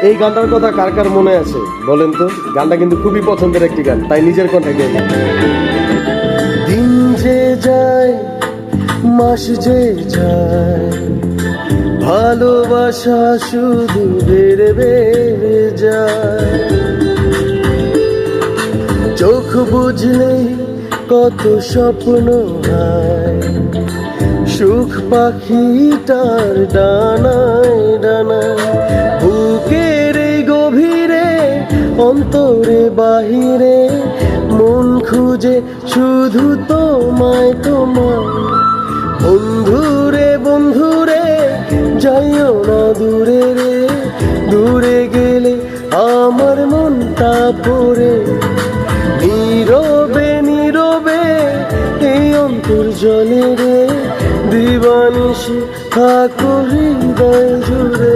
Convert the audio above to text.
এই গানটার কথা কার কার মনে আছে বলেন তো? গানটা কিন্তু খুবই পছন্দের একটি গান, তাই নিজের কণ্ঠে গেয়ে দিন যে যায় মাস যে যায়, ভালোবাসা শুধু বেড়ে বেড়ে যায়। চোখ বুঝলেই কত স্বপ্ন হয়, সুখ পাখিটার ডানায় ডানায়। বুকের গভীরে অন্তরে বাহিরে মন খুঁজে শুধু তোমায় তোমায়। বন্ধুরে বন্ধুরে যাইও না দূরে রে, দূরে গেলে আমার মনটা পড়ে। নীরবে নীরবে এই অন্তর জলে রে, দিবানিশি থাকো হৃদয় জুড়ে।